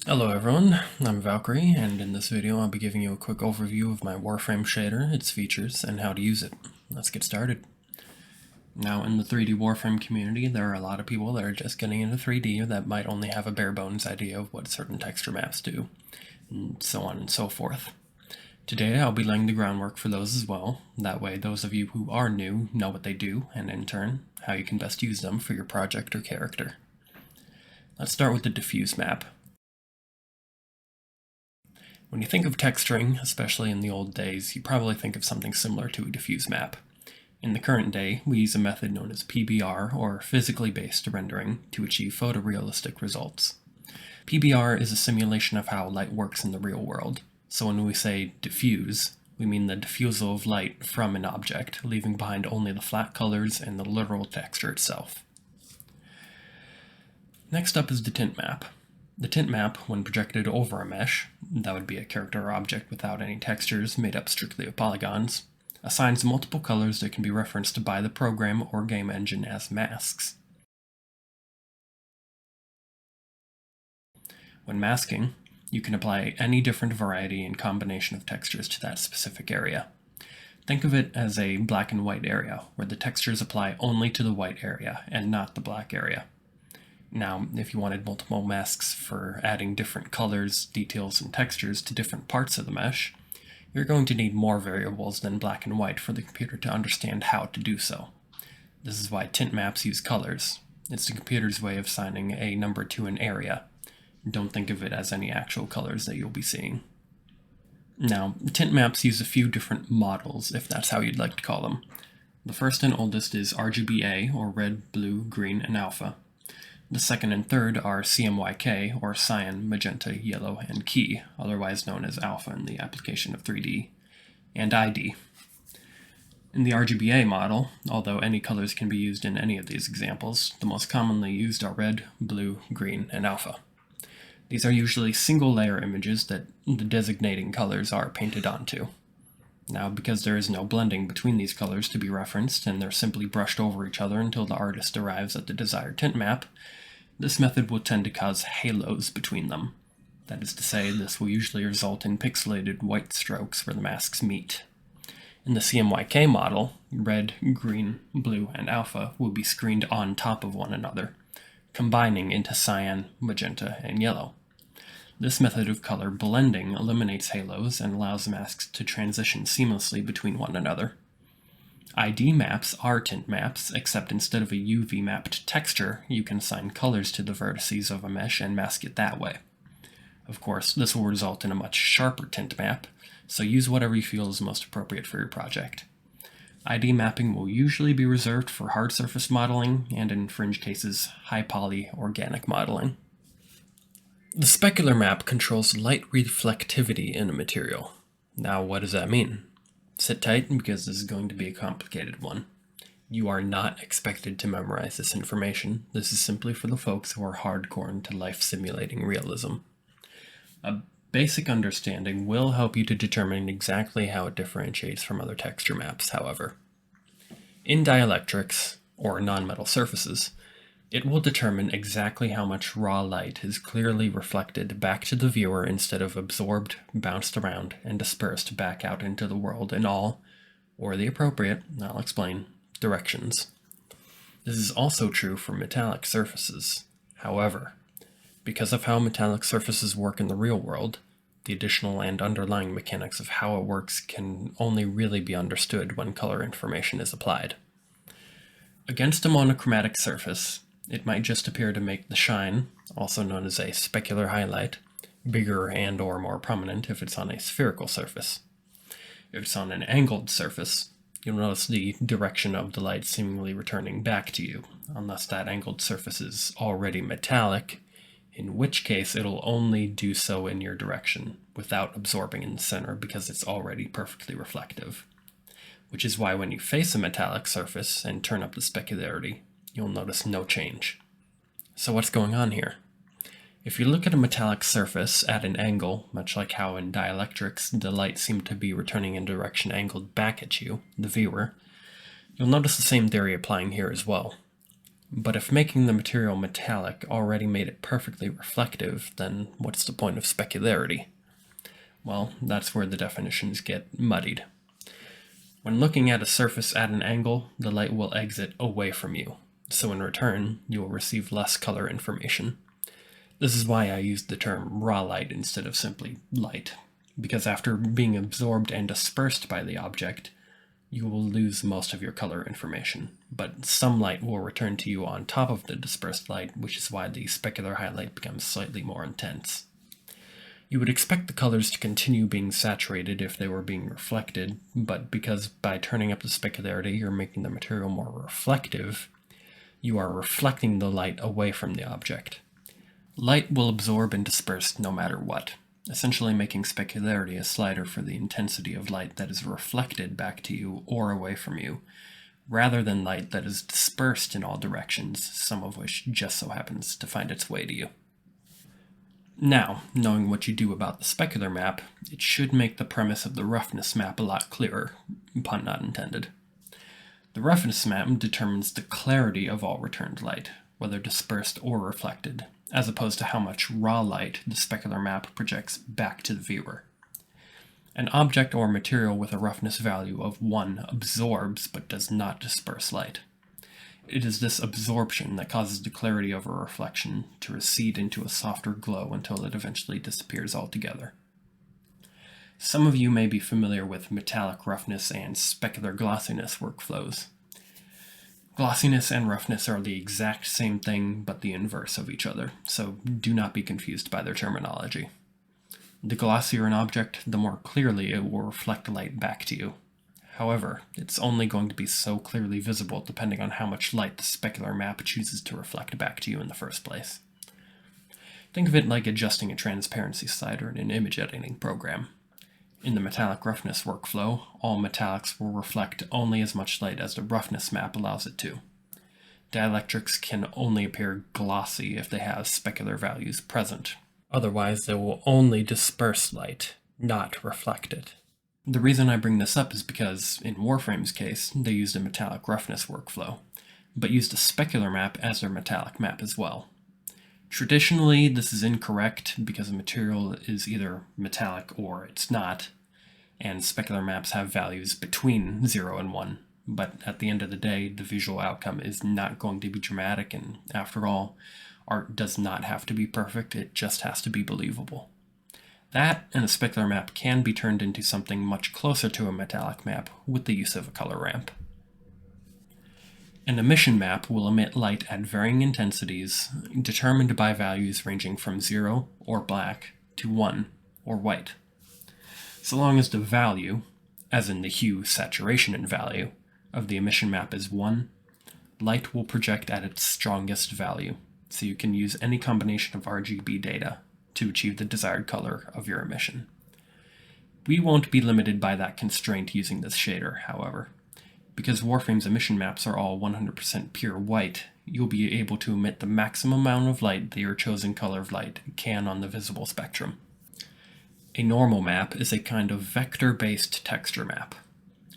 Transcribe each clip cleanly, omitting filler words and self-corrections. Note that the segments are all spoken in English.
Hello everyone, I'm Valkyrie, and in this video I'll be giving you a quick overview of my Warframe shader, its features, and how to use it. Let's get started. Now, in the 3D Warframe community, there are a lot of people that are just getting into 3D that might only have a bare bones idea of what certain texture maps do, and so on and so forth. Today I'll be laying the groundwork for those as well, that way those of you who are new know what they do, and in turn, how you can best use them for your project or character. Let's start with the Diffuse Map. When you think of texturing, especially in the old days, you probably think of something similar to a diffuse map. In the current day, we use a method known as PBR, or physically based rendering, to achieve photorealistic results. PBR is a simulation of how light works in the real world, so when we say diffuse, we mean the diffusal of light from an object, leaving behind only the flat colors and the literal texture itself. Next up is the Tint Map. The Tint Map, when projected over a mesh, that would be a character or object without any textures made up strictly of polygons, assigns multiple colors that can be referenced by the program or game engine as masks. When masking, you can apply any different variety and combination of textures to that specific area. Think of it as a black and white area, where the textures apply only to the white area and not the black area. Now, if you wanted multiple masks for adding different colors, details, and textures to different parts of the mesh, you're going to need more variables than black and white for the computer to understand how to do so. This is why tint maps use colors. It's the computer's way of assigning a number to an area. Don't think of it as any actual colors that you'll be seeing. Now, tint maps use a few different models, if that's how you'd like to call them. The first and oldest is RGBA, or red, blue, green, and alpha. The second and third are CMYK, or cyan, magenta, yellow, and key, otherwise known as alpha in the application of 3D, and ID. In the RGBA model, although any colors can be used in any of these examples, the most commonly used are red, blue, green, and alpha. These are usually single-layer images that the designating colors are painted onto. Now, because there is no blending between these colors to be referenced, and they're simply brushed over each other until the artist arrives at the desired tint map, this method will tend to cause halos between them. That is to say, this will usually result in pixelated white strokes where the masks meet. In the CMYK model, red, green, blue, and alpha will be screened on top of one another, combining into cyan, magenta, and yellow. This method of color blending eliminates halos and allows masks to transition seamlessly between one another. ID maps are tint maps, except instead of a UV mapped texture, you can assign colors to the vertices of a mesh and mask it that way. Of course, this will result in a much sharper tint map, so use whatever you feel is most appropriate for your project. ID mapping will usually be reserved for hard surface modeling, and in fringe cases, high poly organic modeling. The specular map controls light reflectivity in a material. Now, what does that mean? Sit tight, because this is going to be a complicated one. You are not expected to memorize this information. This is simply for the folks who are hardcore into life simulating realism. A basic understanding will help you to determine exactly how it differentiates from other texture maps, however. In dielectrics, or non-metal surfaces, it will determine exactly how much raw light is clearly reflected back to the viewer instead of absorbed, bounced around, and dispersed back out into the world in all, or the appropriate, I'll explain, directions. This is also true for metallic surfaces. However, because of how metallic surfaces work in the real world, the additional and underlying mechanics of how it works can only really be understood when color information is applied. Against a monochromatic surface, it might just appear to make the shine, also known as a specular highlight, bigger and or more prominent if it's on a spherical surface. If it's on an angled surface, you'll notice the direction of the light seemingly returning back to you, unless that angled surface is already metallic, in which case it'll only do so in your direction, without absorbing in the center because it's already perfectly reflective. Which is why when you face a metallic surface and turn up the specularity, you'll notice no change. So what's going on here? If you look at a metallic surface at an angle, much like how in dielectrics the light seemed to be returning in a direction angled back at you, the viewer, you'll notice the same theory applying here as well. But if making the material metallic already made it perfectly reflective, then what's the point of specularity? Well, that's where the definitions get muddied. When looking at a surface at an angle, the light will exit away from you, so in return, you will receive less color information. This is why I used the term raw light instead of simply light, because after being absorbed and dispersed by the object, you will lose most of your color information, but some light will return to you on top of the dispersed light, which is why the specular highlight becomes slightly more intense. You would expect the colors to continue being saturated if they were being reflected, but because by turning up the specularity you're making the material more reflective, you are reflecting the light away from the object. Light will absorb and disperse no matter what, essentially making specularity a slider for the intensity of light that is reflected back to you or away from you, rather than light that is dispersed in all directions, some of which just so happens to find its way to you. Now, knowing what you do about the specular map, it should make the premise of the roughness map a lot clearer, pun not intended. The roughness map determines the clarity of all returned light, whether dispersed or reflected, as opposed to how much raw light the specular map projects back to the viewer. An object or material with a roughness value of 1 absorbs but does not disperse light. It is this absorption that causes the clarity of a reflection to recede into a softer glow until it eventually disappears altogether. Some of you may be familiar with metallic roughness and specular glossiness workflows. Glossiness and roughness are the exact same thing but the inverse of each other, so do not be confused by their terminology. The glossier an object, the more clearly it will reflect light back to you. However, it's only going to be so clearly visible depending on how much light the specular map chooses to reflect back to you in the first place. Think of it like adjusting a transparency slider in an image editing program. In the metallic roughness workflow, all metallics will reflect only as much light as the roughness map allows it to. Dielectrics can only appear glossy if they have specular values present. Otherwise, they will only disperse light, not reflect it. The reason I bring this up is because, in Warframe's case, they used a metallic roughness workflow, but used a specular map as their metallic map as well. Traditionally, this is incorrect because the material is either metallic or it's not, and specular maps have values between 0 and 1, but at the end of the day, the visual outcome is not going to be dramatic, and after all, art does not have to be perfect, it just has to be believable. That and a specular map can be turned into something much closer to a metallic map with the use of a color ramp. An emission map will emit light at varying intensities, determined by values ranging from 0, or black, to 1, or white. So long as the value, as in the hue, saturation, and value, of the emission map is 1, light will project at its strongest value, so you can use any combination of RGB data to achieve the desired color of your emission. We won't be limited by that constraint using this shader, however. Because Warframe's emission maps are all 100% pure white, you'll be able to emit the maximum amount of light that your chosen color of light can on the visible spectrum. A normal map is a kind of vector-based texture map.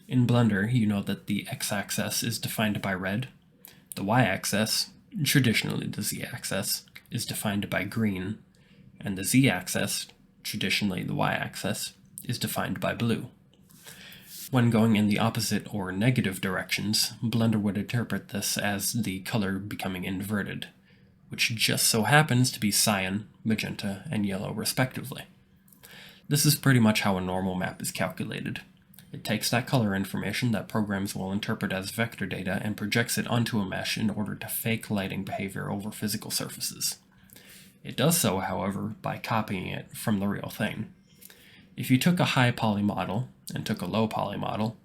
In Blender, you know that the x-axis is defined by red, the y-axis, traditionally the z-axis, is defined by green, and the z-axis, traditionally the y-axis, is defined by blue. When going in the opposite or negative directions, Blender would interpret this as the color becoming inverted, which just so happens to be cyan, magenta, and yellow respectively. This is pretty much how a normal map is calculated. It takes that color information that programs will interpret as vector data and projects it onto a mesh in order to fake lighting behavior over physical surfaces. It does so, however, by copying it from the real thing. If you took a high poly model and took a low poly model,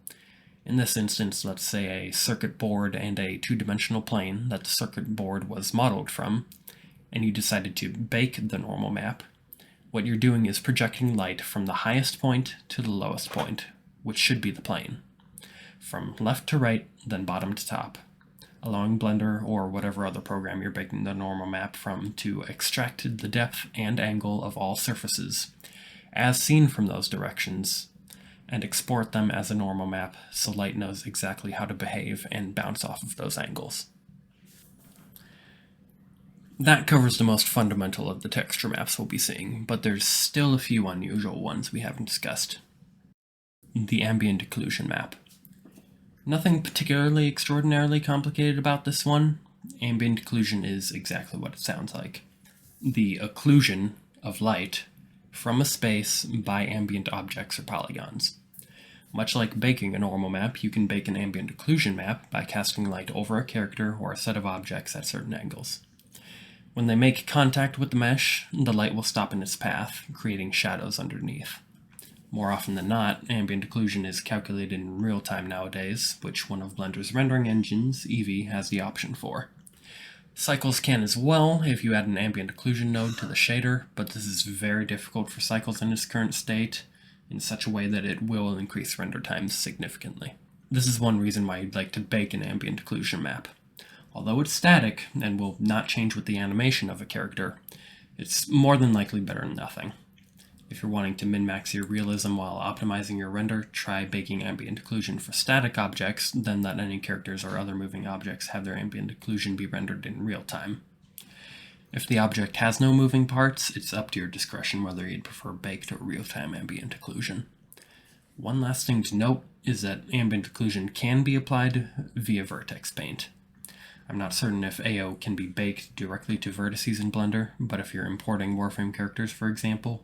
in this instance let's say a circuit board and a two-dimensional plane that the circuit board was modeled from, and you decided to bake the normal map, what you're doing is projecting light from the highest point to the lowest point, which should be the plane, from left to right, then bottom to top, allowing Blender or whatever other program you're baking the normal map from to extract the depth and angle of all surfaces, as seen from those directions, and export them as a normal map so light knows exactly how to behave and bounce off of those angles. That covers the most fundamental of the texture maps we'll be seeing, but there's still a few unusual ones we haven't discussed. The Ambient Occlusion Map. Nothing particularly extraordinarily complicated about this one. Ambient occlusion is exactly what it sounds like. The occlusion of light from a space by ambient objects or polygons. Much like baking a normal map, you can bake an ambient occlusion map by casting light over a character or a set of objects at certain angles. When they make contact with the mesh, the light will stop in its path, creating shadows underneath. More often than not, ambient occlusion is calculated in real time nowadays, which one of Blender's rendering engines, Eevee, has the option for. Cycles can as well if you add an ambient occlusion node to the shader, but this is very difficult for Cycles in its current state, in such a way that it will increase render times significantly. This is one reason why you'd like to bake an ambient occlusion map. Although it's static and will not change with the animation of a character, it's more than likely better than nothing. If you're wanting to min-max your realism while optimizing your render, try baking ambient occlusion for static objects, then let any characters or other moving objects have their ambient occlusion be rendered in real time. If the object has no moving parts, it's up to your discretion whether you'd prefer baked or real-time ambient occlusion. One last thing to note is that ambient occlusion can be applied via vertex paint. I'm not certain if AO can be baked directly to vertices in Blender, but if you're importing Warframe characters, for example,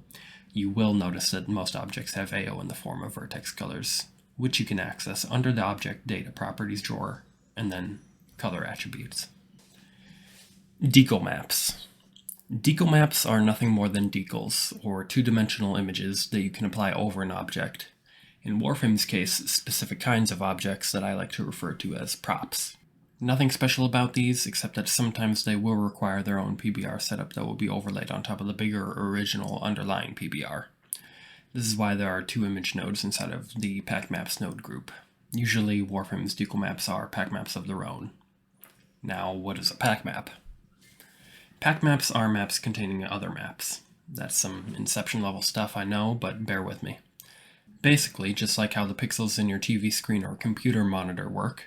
you will notice that most objects have AO in the form of vertex colors, which you can access under the Object Data Properties drawer, and then Color Attributes. Decal Maps. Decal maps are nothing more than decals, or two-dimensional images that you can apply over an object. In Warframe's case, specific kinds of objects that I like to refer to as props. Nothing special about these, except that sometimes they will require their own PBR setup that will be overlaid on top of the bigger original underlying PBR. This is why there are two image nodes inside of the pack maps node group. Usually Warframe's decal maps are pack maps of their own. Now, what is a pack map? Pack maps are maps containing other maps. That's some Inception level stuff, I know, but bear with me. Basically, just like how the pixels in your TV screen or computer monitor work,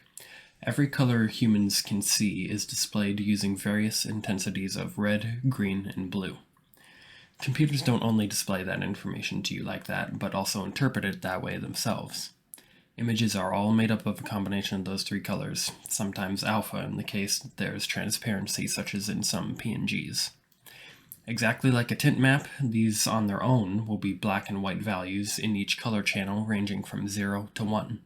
every color humans can see is displayed using various intensities of red, green, and blue. Computers don't only display that information to you like that, but also interpret it that way themselves. Images are all made up of a combination of those three colors, sometimes alpha in the case that there's transparency, such as in some PNGs. Exactly like a tint map, these on their own will be black and white values in each color channel ranging from 0 to 1.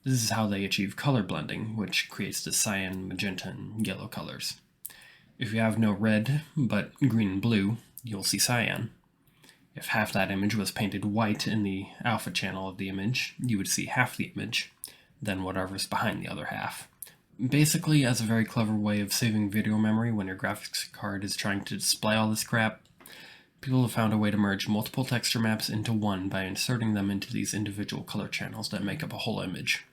This is how they achieve color blending, which creates the cyan, magenta, and yellow colors. If you have no red, but green and blue, you'll see cyan. If half that image was painted white in the alpha channel of the image, you would see half the image, then whatever's behind the other half. Basically, as a very clever way of saving video memory when your graphics card is trying to display all this crap, people have found a way to merge multiple texture maps into one by inserting them into these individual color channels that make up a whole image.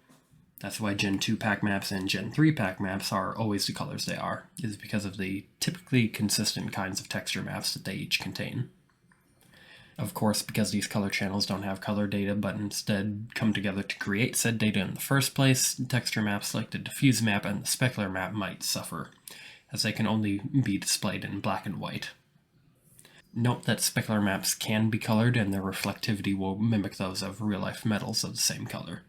That's why Gen 2 pack maps and Gen 3 pack maps are always the colors they are, is because of the typically consistent kinds of texture maps that they each contain. Of course, because these color channels don't have color data but instead come together to create said data in the first place, texture maps like the Diffuse Map and the Specular Map might suffer, as they can only be displayed in black and white. Note that specular maps can be colored and their reflectivity will mimic those of real-life metals of the same color.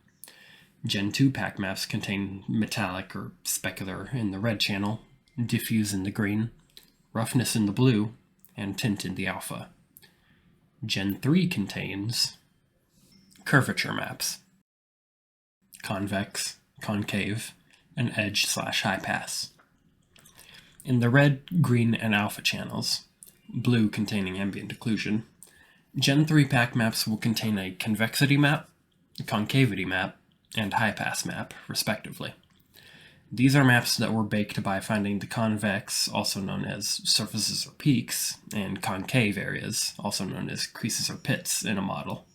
Gen 2 pack maps contain metallic or specular in the red channel, diffuse in the green, roughness in the blue, and tint in the alpha. Gen 3 contains curvature maps, convex, concave, and edge/Highpass. In the red, green, and alpha channels, blue containing ambient occlusion, Gen 3 pack maps will contain a convexity map, concavity map, and Highpass map, respectively. These are maps that were baked by finding the convex, also known as surfaces or peaks, and concave areas, also known as creases or pits, in a model.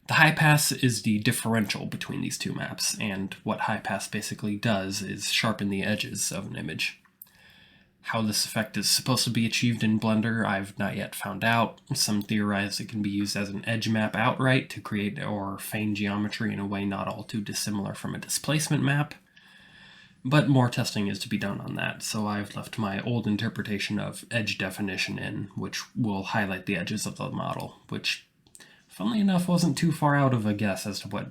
The Highpass is the differential between these two maps, and what Highpass basically does is sharpen the edges of an image. How this effect is supposed to be achieved in Blender, I've not yet found out. Some theorize it can be used as an edge map outright to create or feign geometry in a way not all too dissimilar from a displacement map. But more testing is to be done on that, so I've left my old interpretation of edge definition in, which will highlight the edges of the model, which, funnily enough, wasn't too far out of a guess as to what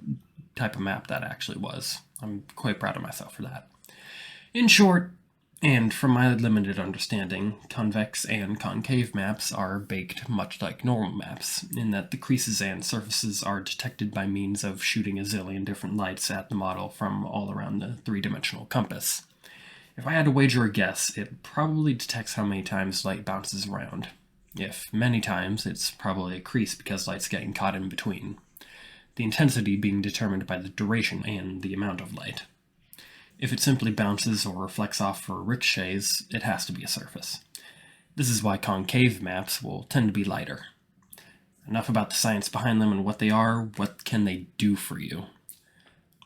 type of map that actually was. I'm quite proud of myself for that. In short, and from my limited understanding, convex and concave maps are baked much like normal maps, in that the creases and surfaces are detected by means of shooting a zillion different lights at the model from all around the three-dimensional compass. If I had to wager a guess, it probably detects how many times light bounces around. If many times, it's probably a crease because light's getting caught in between. The intensity being determined by the duration and the amount of light. If it simply bounces or reflects off for ricochets, it has to be a surface. This is why concave maps will tend to be lighter. Enough about the science behind them and what they are. What can they do for you?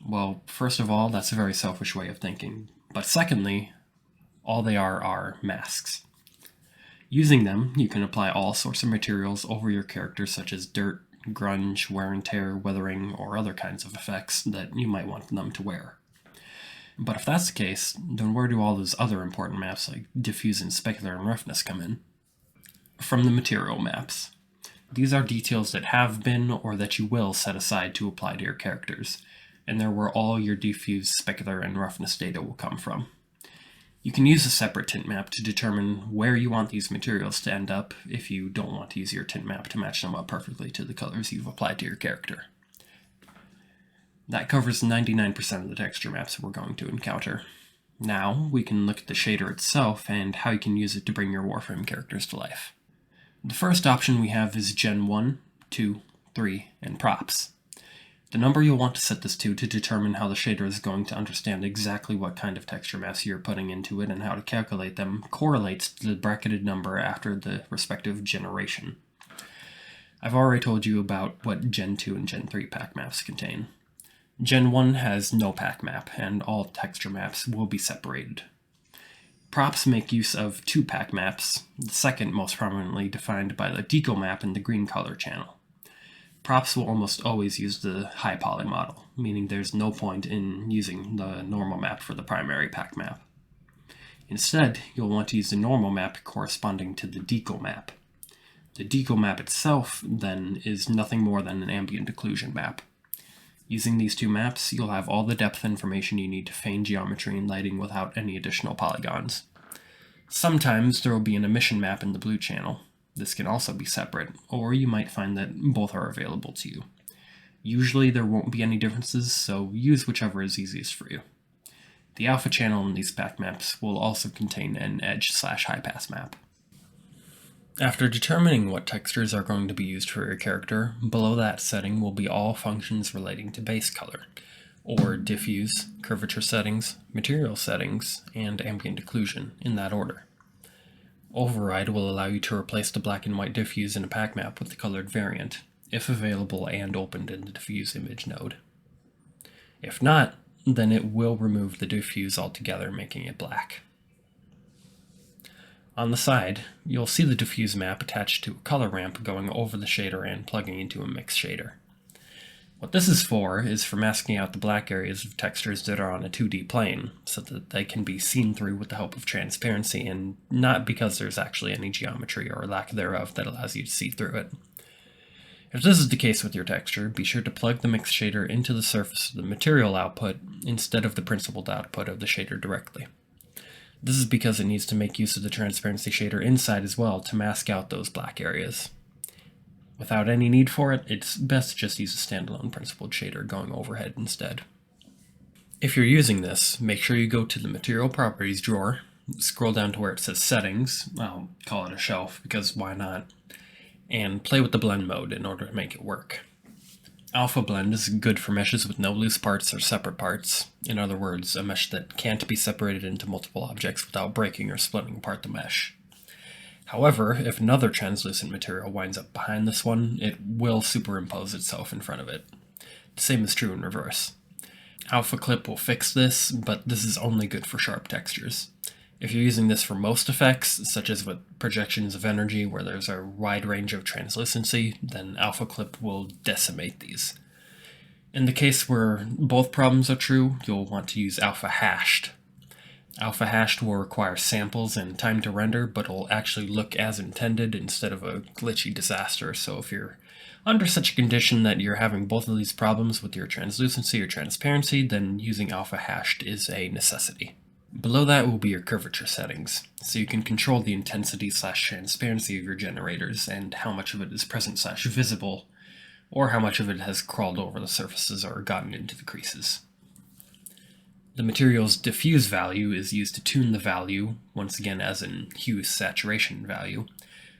Well, first of all, that's a very selfish way of thinking. But secondly, all they are masks. Using them, you can apply all sorts of materials over your character, such as dirt, grunge, wear and tear, weathering, or other kinds of effects that you might want them to wear. But if that's the case, then where do all those other important maps like Diffuse and Specular and Roughness come in? From the material maps. These are details that have been or that you will set aside to apply to your characters, and they're where all your Diffuse, Specular, and Roughness data will come from. You can use a separate tint map to determine where you want these materials to end up if you don't want to use your tint map to match them up perfectly to the colors you've applied to your character. That covers 99% of the texture maps we're going to encounter. Now, we can look at the shader itself and how you can use it to bring your Warframe characters to life. The first option we have is Gen 1, 2, 3, and props. The number you'll want to set this to determine how the shader is going to understand exactly what kind of texture maps you're putting into it and how to calculate them correlates to the bracketed number after the respective generation. I've already told you about what Gen 2 and Gen 3 pack maps contain. Gen 1 has no pack map, and all texture maps will be separated. Props make use of two pack maps, the second most prominently defined by the Decal Map in the green color channel. Props will almost always use the high poly model, meaning there's no point in using the normal map for the primary pack map. Instead, you'll want to use the normal map corresponding to the Decal Map. The Decal Map itself, then, is nothing more than an ambient occlusion map. Using these two maps, you'll have all the depth information you need to feign geometry and lighting without any additional polygons. Sometimes there will be an emission map in the blue channel. This can also be separate, or you might find that both are available to you. Usually there won't be any differences, so use whichever is easiest for you. The alpha channel in these pack maps will also contain an edge/Highpass map. After determining what textures are going to be used for your character, below that setting will be all functions relating to base color, or diffuse, curvature settings, material settings, and ambient occlusion, in that order. Override will allow you to replace the black and white diffuse in a pack map with the colored variant, if available and opened in the diffuse image node. If not, then it will remove the diffuse altogether, making it black. On the side, you'll see the diffuse map attached to a color ramp going over the shader and plugging into a mix shader. What this is for masking out the black areas of textures that are on a 2D plane, so that they can be seen through with the help of transparency, and not because there's actually any geometry or lack thereof that allows you to see through it. If this is the case with your texture, be sure to plug the mix shader into the surface of the material output instead of the principled output of the shader directly. This is because it needs to make use of the transparency shader inside as well to mask out those black areas. Without any need for it, it's best to just use a standalone principled shader going overhead instead. If you're using this, make sure you go to the Material Properties drawer, scroll down to where it says Settings, I'll call it a shelf because why not, and play with the blend mode in order to make it work. Alpha blend is good for meshes with no loose parts or separate parts. In other words, a mesh that can't be separated into multiple objects without breaking or splitting apart the mesh. However, if another translucent material winds up behind this one, it will superimpose itself in front of it. The same is true in reverse. Alpha Clip will fix this, but this is only good for sharp textures. If you're using this for most effects, such as with projections of energy where there's a wide range of translucency, then Alpha Clip will decimate these. In the case where both problems are true, you'll want to use Alpha Hashed. Alpha hashed will require samples and time to render, but it'll actually look as intended instead of a glitchy disaster. So if you're under such a condition that you're having both of these problems with your translucency or transparency, then using alpha hashed is a necessity. Below that will be your curvature settings, so you can control the intensity/transparency of your generators and how much of it is present/visible, or how much of it has crawled over the surfaces or gotten into the creases. The material's diffuse value is used to tune the value, once again as in hue saturation value,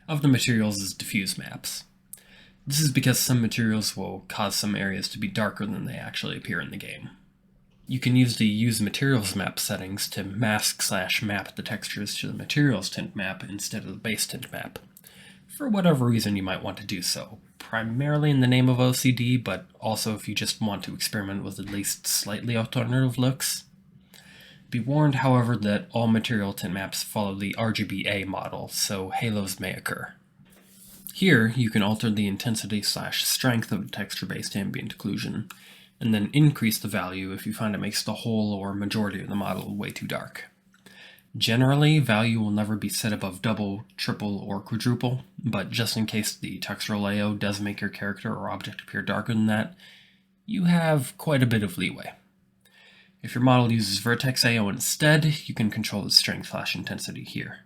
of the material's diffuse maps. This is because some materials will cause some areas to be darker than they actually appear in the game. You can use the Use Materials Map settings to mask/map the textures to the Materials Tint Map instead of the base Tint Map, for whatever reason you might want to do so, primarily in the name of OCD, but also if you just want to experiment with at least slightly alternative looks. Be warned, however, that all material tint maps follow the RGBA model, so halos may occur. Here, you can alter the intensity/strength of the texture-based ambient occlusion, and then increase the value if you find it makes the whole or majority of the model way too dark. Generally, value will never be set above double, triple, or quadruple, but just in case the textural AO does make your character or object appear darker than that, you have quite a bit of leeway. If your model uses vertex AO instead, you can control the strength/intensity here.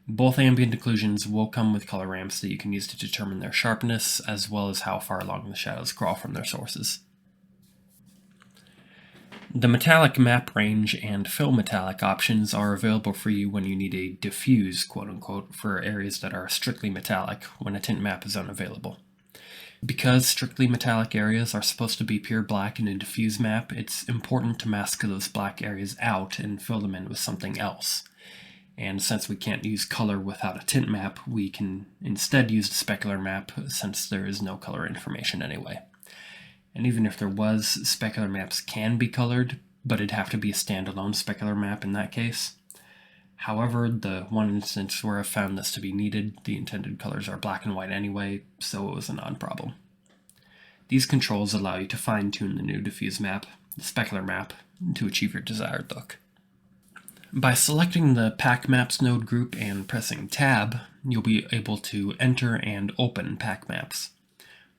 Both ambient occlusions will come with color ramps that you can use to determine their sharpness, as well as how far along the shadows crawl from their sources. The metallic map range and fill metallic options are available for you when you need a diffuse, quote-unquote, for areas that are strictly metallic when a tint map is unavailable. Because strictly metallic areas are supposed to be pure black in a diffuse map, it's important to mask those black areas out and fill them in with something else. And since we can't use color without a tint map, we can instead use the specular map since there is no color information anyway. And even if there was, specular maps can be colored, but it'd have to be a standalone specular map in that case. However, the one instance where I've found this to be needed, the intended colors are black and white anyway, so it was a non-problem. These controls allow you to fine-tune the new diffuse map, the specular map, to achieve your desired look. By selecting the Pack Maps node group and pressing Tab, you'll be able to enter and open pack maps.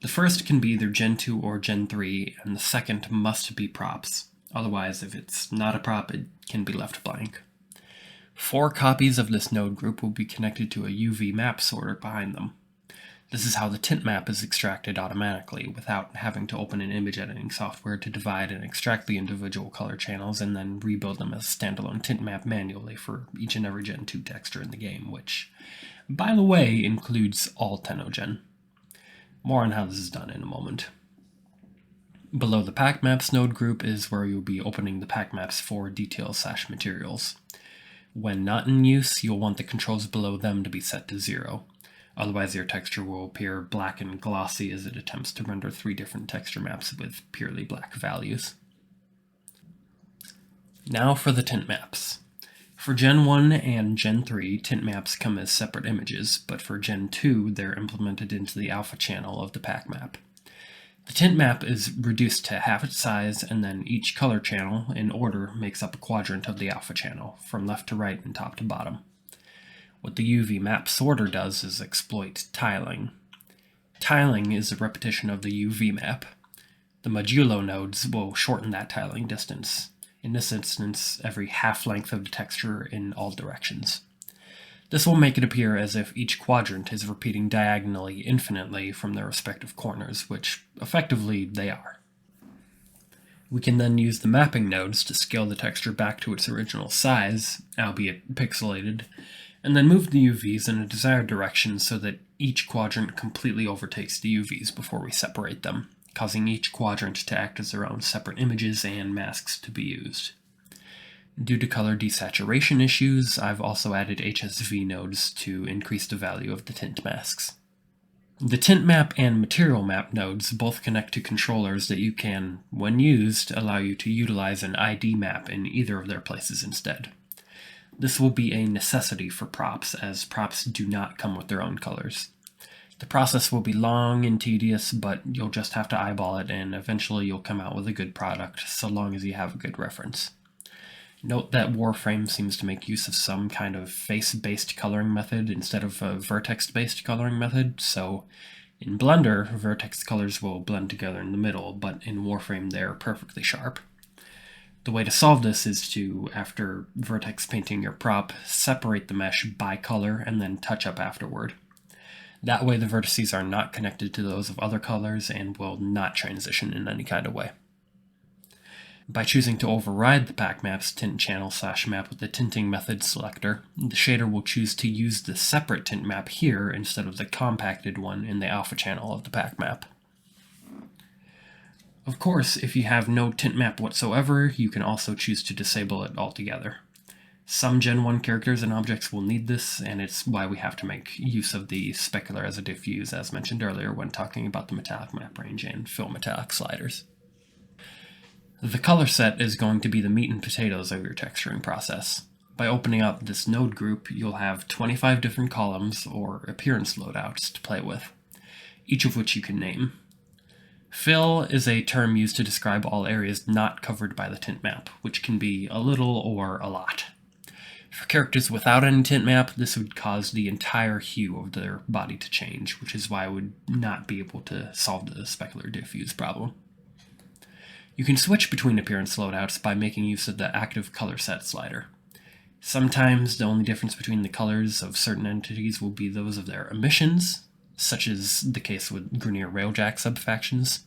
The first can be either Gen 2 or Gen 3, and the second must be props. Otherwise, if it's not a prop, it can be left blank. 4 copies of this node group will be connected to a UV map sorter behind them. This is how the tint map is extracted automatically, without having to open an image editing software to divide and extract the individual color channels and then rebuild them as a standalone tint map manually for each and every Gen 2 texture in the game, which, by the way, includes all Tenogen. More on how this is done in a moment. Below the Pack Maps node group is where you'll be opening the Pack Maps for details/materials. When not in use, you'll want the controls below them to be set to 0. Otherwise, your texture will appear black and glossy as it attempts to render 3 different texture maps with purely black values. Now for the tint maps. For Gen 1 and Gen 3, tint maps come as separate images, but for Gen 2, they're implemented into the alpha channel of the pack map. The tint map is reduced to half its size, and then each color channel, in order, makes up a quadrant of the alpha channel, from left to right and top to bottom. What the UV map sorter does is exploit tiling. Tiling is a repetition of the UV map. The modulo nodes will shorten that tiling distance, in this instance every half length of the texture in all directions. This will make it appear as if each quadrant is repeating diagonally infinitely from their respective corners, which effectively they are. We can then use the mapping nodes to scale the texture back to its original size, albeit pixelated, and then move the UVs in a desired direction so that each quadrant completely overtakes the UVs before we separate them, causing each quadrant to act as their own separate images and masks to be used. Due to color desaturation issues, I've also added HSV nodes to increase the value of the tint masks. The tint map and material map nodes both connect to controllers that you can, when used, allow you to utilize an ID map in either of their places instead. This will be a necessity for props, as props do not come with their own colors. The process will be long and tedious, but you'll just have to eyeball it and eventually you'll come out with a good product, so long as you have a good reference. Note that Warframe seems to make use of some kind of face-based coloring method instead of a vertex-based coloring method, so in Blender, vertex colors will blend together in the middle, but in Warframe they're perfectly sharp. The way to solve this is to, after vertex painting your prop, separate the mesh by color and then touch up afterward. That way the vertices are not connected to those of other colors and will not transition in any kind of way. By choosing to override the pack map's tint channel /map with the tinting method selector, the shader will choose to use the separate tint map here instead of the compacted one in the alpha channel of the pack map. Of course, if you have no tint map whatsoever, you can also choose to disable it altogether. Some Gen 1 characters and objects will need this, and it's why we have to make use of the Specular as a diffuse, as mentioned earlier when talking about the metallic map range and fill metallic sliders. The color set is going to be the meat and potatoes of your texturing process. By opening up this node group, you'll have 25 different columns, or appearance loadouts, to play with, each of which you can name. Fill is a term used to describe all areas not covered by the tint map, which can be a little or a lot. For characters without any tint map, this would cause the entire hue of their body to change, which is why I would not be able to solve the specular diffuse problem. You can switch between appearance loadouts by making use of the active color set slider. Sometimes the only difference between the colors of certain entities will be those of their emissions, such as the case with Grineer Railjack subfactions.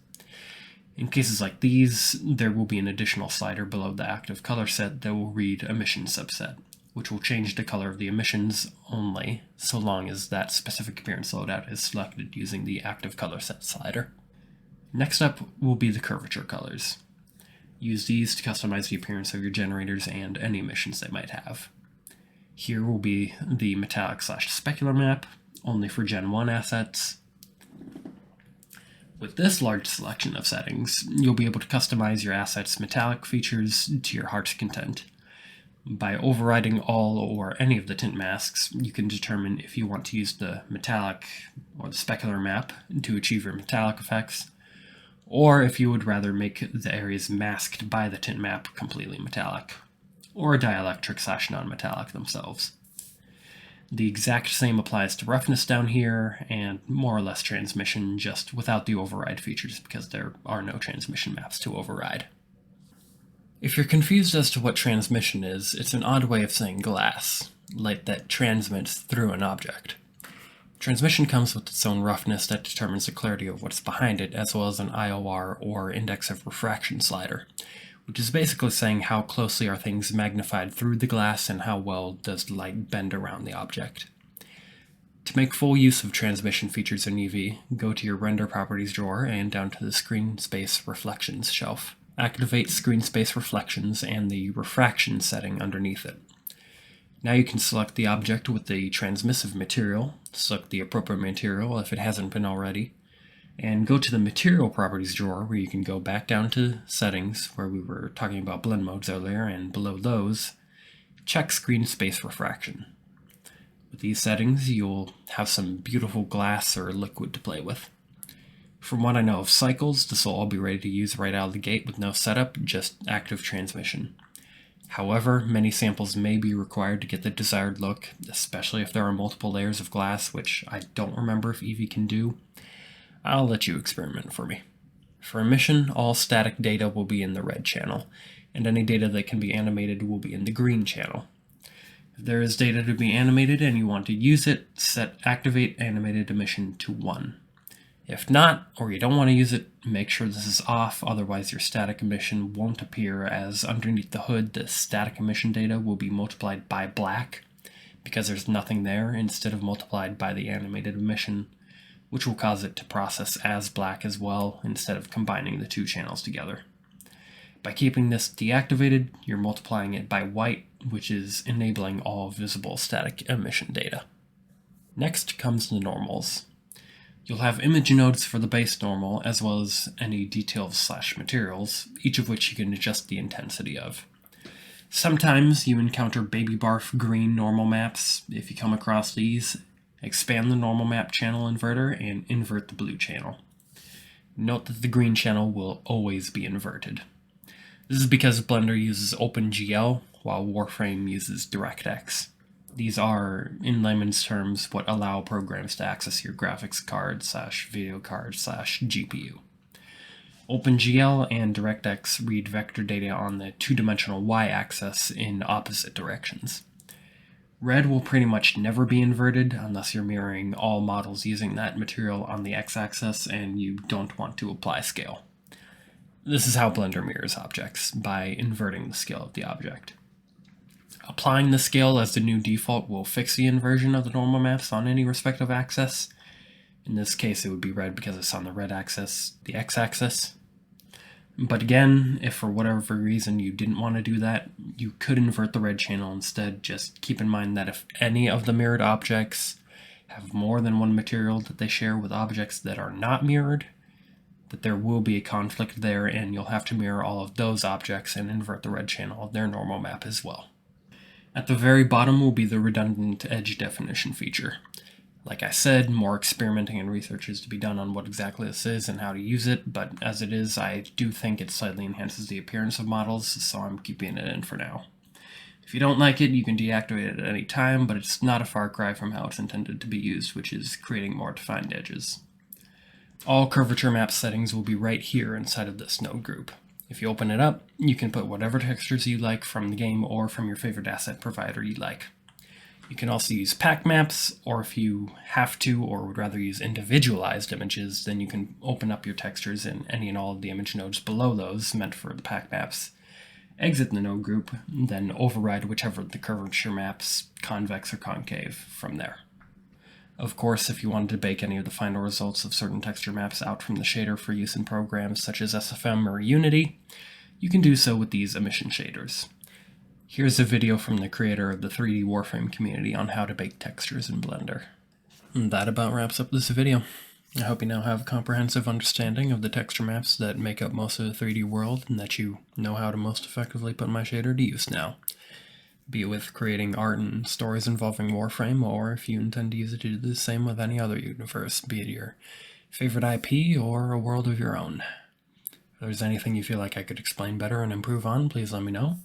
In cases like these, there will be an additional slider below the active color set that will read emission subset, which will change the color of the emissions only, so long as that specific appearance loadout is selected using the active color set slider. Next up will be the curvature colors. Use these to customize the appearance of your generators and any emissions they might have. Here will be the metallic /specular map, only for Gen 1 assets. With this large selection of settings, you'll be able to customize your assets' metallic features to your heart's content. By overriding all or any of the tint masks, you can determine if you want to use the metallic or the specular map to achieve your metallic effects, or if you would rather make the areas masked by the tint map completely metallic, or dielectric /non-metallic themselves. The exact same applies to roughness down here, and more or less transmission, just without the override features because there are no transmission maps to override. If you're confused as to what transmission is, it's an odd way of saying glass, light that transmits through an object. Transmission comes with its own roughness that determines the clarity of what's behind it, as well as an IOR or index of refraction slider, which is basically saying how closely are things magnified through the glass and how well does the light bend around the object. To make full use of transmission features in Eevee, go to your Render Properties drawer and down to the Screen Space Reflections shelf. Activate Screen Space Reflections and the Refraction setting underneath it. Now you can select the object with the transmissive material, select the appropriate material if it hasn't been already, and go to the Material Properties drawer where you can go back down to Settings, where we were talking about blend modes earlier, and below those, check Screen Space Refraction. With these settings, you'll have some beautiful glass or liquid to play with. From what I know of cycles, this will all be ready to use right out of the gate with no setup, just active transmission. However, many samples may be required to get the desired look, especially if there are multiple layers of glass, which I don't remember if Eevee can do. I'll let you experiment for me. For emission, all static data will be in the red channel, and any data that can be animated will be in the green channel. If there is data to be animated and you want to use it, set Activate Animated Emission to 1. If not, or you don't want to use it, make sure this is off, otherwise your static emission won't appear, as underneath the hood the static emission data will be multiplied by black, because there's nothing there, instead of multiplied by the animated emission, which will cause it to process as black as well, instead of combining the two channels together. By keeping this deactivated, you're multiplying it by white, which is enabling all visible static emission data. Next comes the normals. You'll have image nodes for the base normal, as well as any details/materials, each of which you can adjust the intensity of. Sometimes you encounter baby barf green normal maps. If you come across these, expand the normal map channel inverter and invert the blue channel. Note that the green channel will always be inverted. This is because Blender uses OpenGL, while Warframe uses DirectX. These are, in layman's terms, what allow programs to access your graphics card / video card / GPU. OpenGL and DirectX read vector data on the two-dimensional y-axis in opposite directions. Red will pretty much never be inverted unless you're mirroring all models using that material on the x-axis and you don't want to apply scale. This is how Blender mirrors objects, by inverting the scale of the object. Applying the scale as the new default will fix the inversion of the normal maps on any respective axis. In this case it would be red because it's on the red axis, the x-axis. But again, if for whatever reason you didn't want to do that, you could invert the red channel instead. Just keep in mind that if any of the mirrored objects have more than one material that they share with objects that are not mirrored, that there will be a conflict there and you'll have to mirror all of those objects and invert the red channel of their normal map as well. At the very bottom will be the redundant edge definition feature. Like I said, more experimenting and research is to be done on what exactly this is and how to use it, but as it is, I do think it slightly enhances the appearance of models, so I'm keeping it in for now. If you don't like it, you can deactivate it at any time, but it's not a far cry from how it's intended to be used, which is creating more defined edges. All curvature map settings will be right here inside of this node group. If you open it up, you can put whatever textures you like from the game or from your favorite asset provider you like. You can also use pack maps, or if you have to or would rather use individualized images, then you can open up your textures in any and all of the image nodes below those meant for the pack maps, exit the node group, then override whichever of the curvature maps, convex or concave, from there. Of course, if you wanted to bake any of the final results of certain texture maps out from the shader for use in programs such as SFM or Unity, you can do so with these emission shaders. Here's a video from the creator of the 3D Warframe community on how to bake textures in Blender. And that about wraps up this video. I hope you now have a comprehensive understanding of the texture maps that make up most of the 3D world, and that you know how to most effectively put my shader to use now. Be it with creating art and stories involving Warframe, or if you intend to use it to do the same with any other universe, be it your favorite IP or a world of your own. If there's anything you feel like I could explain better and improve on, please let me know.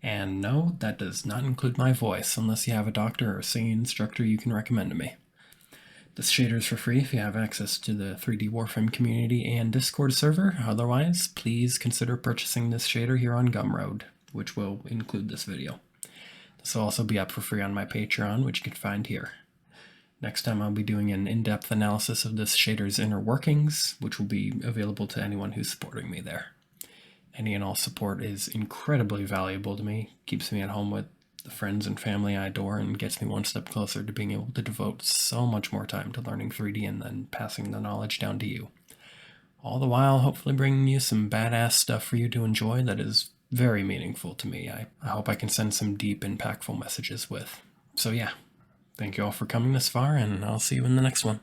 And no, that does not include my voice, unless you have a doctor or singing instructor you can recommend to me. This shader is for free if you have access to the 3D Warframe community and Discord server. Otherwise, please consider purchasing this shader here on GUMROAD, which will include this video. This will also be up for free on my Patreon, which you can find here. Next time I'll be doing an in-depth analysis of this shader's inner workings, which will be available to anyone who's supporting me there. Any and all support is incredibly valuable to me, keeps me at home with the friends and family I adore, and gets me one step closer to being able to devote so much more time to learning 3D and then passing the knowledge down to you. All the while, hopefully bringing you some badass stuff for you to enjoy that is very meaningful to me. I hope I can send some deep, impactful messages with. So yeah, thank you all for coming this far, and I'll see you in the next one.